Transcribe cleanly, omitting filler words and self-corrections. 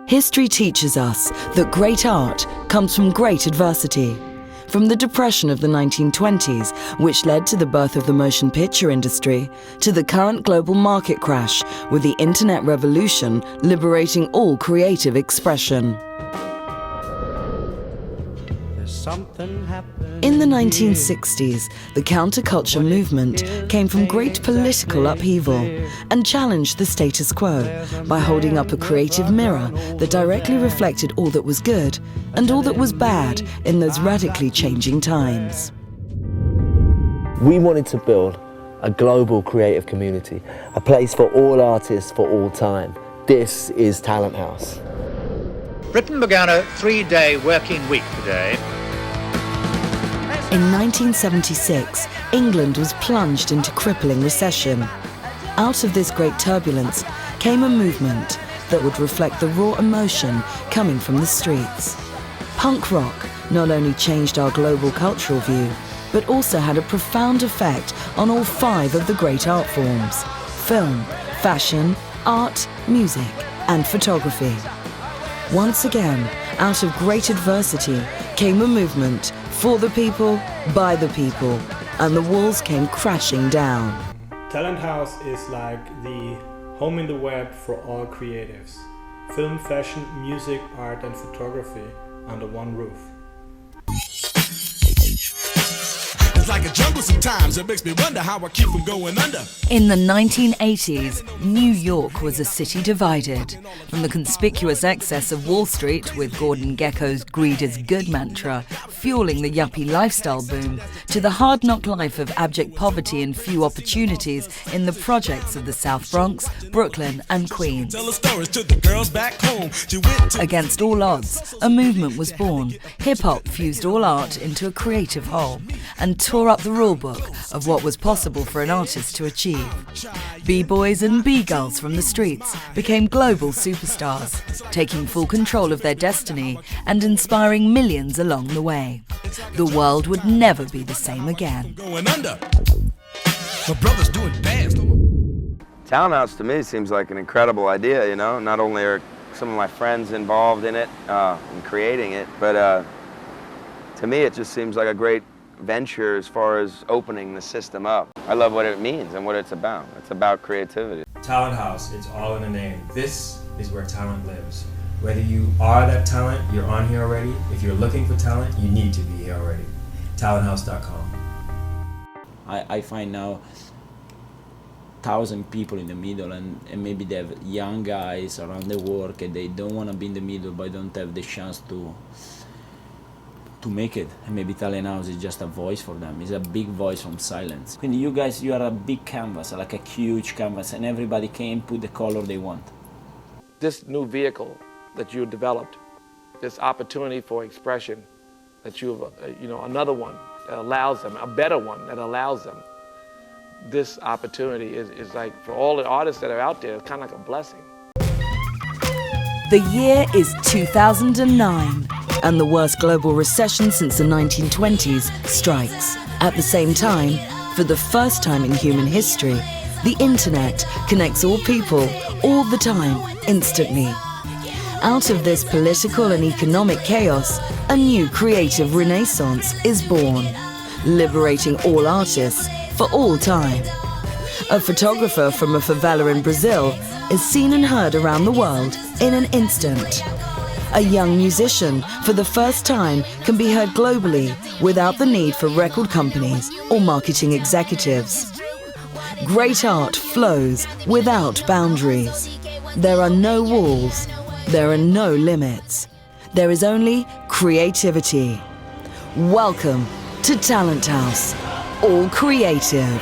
History teaches us that great art comes from great adversity. From the depression of the 1920s, which led to the birth of the motion picture industry, to the current global market crash with the internet revolution liberating all creative expression. In the 1960s, the counterculture movement came from great political upheaval and challenged the status quo by holding up a creative mirror that directly reflected all that was good and all that was bad in those radically changing times. We wanted to build a global creative community, a place for all artists for all time. This is Talenthouse. Britain began a 3-day working week today. In 1976, England was plunged into crippling recession. Out of this great turbulence came a movement that would reflect the raw emotion coming from the streets. Punk rock not only changed our global cultural view, but also had a profound effect on all 5 of the great art forms: film, fashion, art, music, and photography. Once again, out of great adversity came a movement for the people, by the people, and the walls came crashing down. Talenthouse is like the home in the web for all creatives. Film, fashion, music, art and photography under one roof. It's like a jungle sometimes, it makes me wonder how I keep from going under. In the 1980s, New York was a city divided. From the conspicuous excess of Wall Street, with Gordon Gekko's "greed is good" mantra fueling the yuppie lifestyle boom, to the hard-knock life of abject poverty and few opportunities in the projects of the South Bronx, Brooklyn and Queens. Against all odds, a movement was born. Hip-hop fused all art into a creative whole and tore up the rulebook of what was possible for an artist to achieve. B-boys and B-girls from the streets became global superstars, taking full control of their destiny and inspiring millions along the way. The world would never be the same again. Talenthouse to me seems like an incredible idea, you know. Not only are some of my friends involved in it, in creating it, but to me it just seems like a great venture as far as opening the system up. I love what it means and what it's about. It's about creativity. Talenthouse, it's all in the name. This is where talent lives. Whether you are that talent, you're on here already. If you're looking for talent, you need to be here already. Talenthouse.com. I find now 1,000 people in the middle, and maybe they have young guys around the work and they don't want to be in the middle but don't have the chance to make it. And maybe Talenthouse is just a voice for them. It's a big voice from silence. And you guys, you are a big canvas, like a huge canvas, and everybody can put the color they want. This new vehicle that you developed, this opportunity for expression that you've, another one that allows them, a better one that allows them. This opportunity is like, for all the artists that are out there, it's kind of like a blessing. The year is 2009, and the worst global recession since the 1920s strikes. At the same time, for the first time in human history, the internet connects all people, all the time, instantly. Out of this political and economic chaos, a new creative renaissance is born, liberating all artists for all time. A photographer from a favela in Brazil is seen and heard around the world in an instant. A young musician, for the first time, can be heard globally without the need for record companies or marketing executives. Great art flows without boundaries. There are no walls. There are no limits. There is only creativity. Welcome to Talenthouse. All creative.